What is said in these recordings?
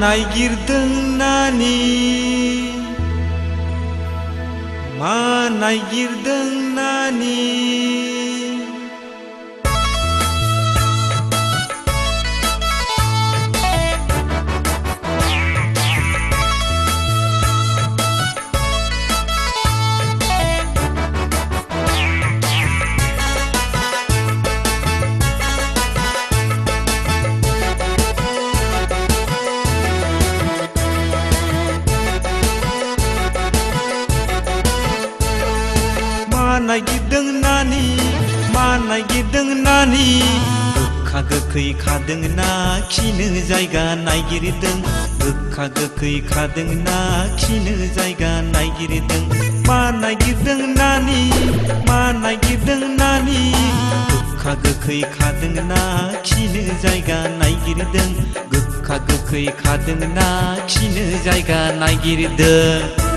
नायगिरदों नानि मा नायगिरदों नानि नायगिरदों नानि मा नायगिरदों नानि गोखा गोखै खादों ना खिनो जायगा नायगिरदों गोखा गोखै खादों ना खिनो जायगा नायगिरदों मा नायगिरदों नानि मा नायगिरदों नानि गोखा गोखै खादों ना खिनो जायगा नायगिरदों गोखा गोखै खादों ना खिनो जायगा नायगिरदों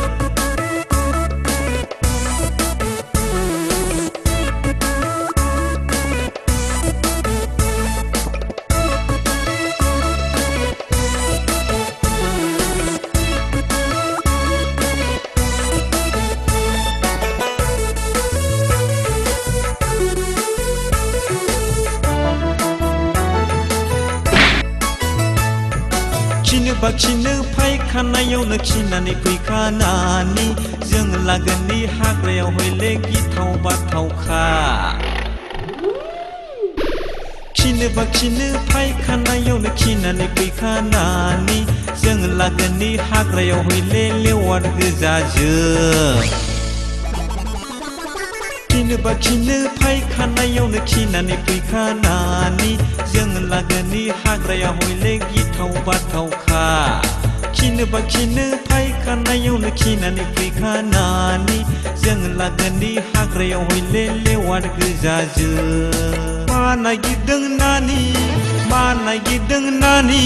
खिनो फायखानायावनो खिनानै फैखानानि जों लागोननि हाग्रायाव हयले गिथाव बाथावखा खिनो फायखानायावनो खिनानै फैखानानि जों लागोननि हाग्रायाव हयले लेवार गोजाजों खिनो फायखानायावनो खिनानै फैखानानि जों लागोननि हाग्रायाव हयले गिथाव बाथावखा खिनो फायखानायावनो खिनानै फैखानानि जों लागोननि हाग्रायाव हयले लेवार गोजाजों मा नायगिरदों नानि मा नायगिरदों नानि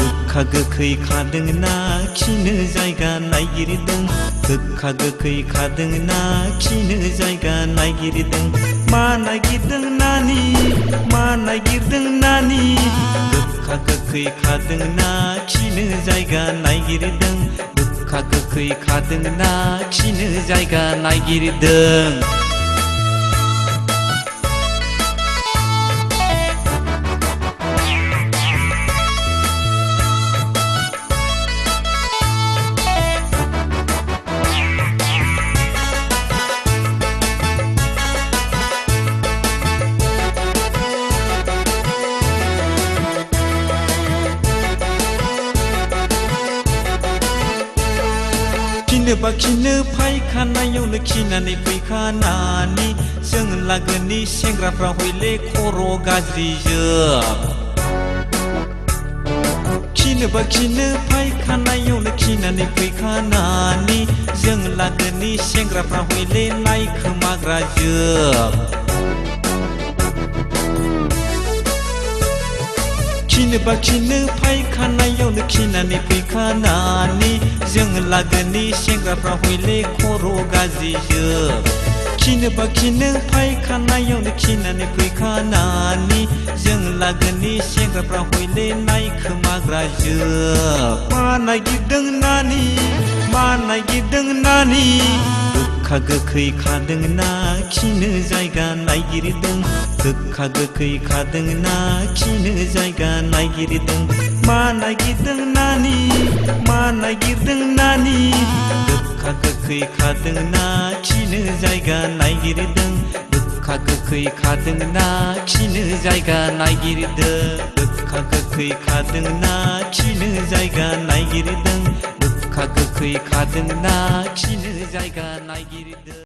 गोखा गोखै खादों ना खिनो जायगा नायगिरदों गोखा गोखै खादों ना खिनो जायगा नायगिरदों मा नायगिरदों नानि मा नायगिरदों नानि गोखा गोखै खादों ना खिनो जायगा नायगिरदों गोखा गोखै खादों ना खिनो जायगा नायगिरदों खिनो फायखानायावनो खिनानै फैखानानि जों लागोननि सेंग्राफ्रा हयले खर' गाज्रिजों खिनो फायखानायावनो खिनानै फैखानानि जों लागोननि सेंग्राफ्रा हयले नायखोमाग्राजों खिनो फायखानायावनो खिनानै फैखानानि जों लागोननि सेंग्राफ्रा हयले खर' गाज्रिजों खिनो फायखानायावनो खिनानै फैखानानि जों लागोननि सेंग्राफ्रा हयले नायखोमाग्राजों मा नायगिरदों नानि मा नायगिरदों नानि गोखा गोखै खादों ना खिनो जायगा नायगिरदों गोखा गोखै खादों ना खिनो जायगा नायगिरदों मा नायगिरदों नानि मा नायगिरदों नानि गोखा गोखै खादों ना खिनो जायगा नायगिरदों गोखा गोखै खादों ना खिनो जायगा नायगिरदों गोखा गोखै खादों ना खिनो जायगा नायगिरदों गोखा गोखै खादों ना खिनो जायगा नायगिरदों।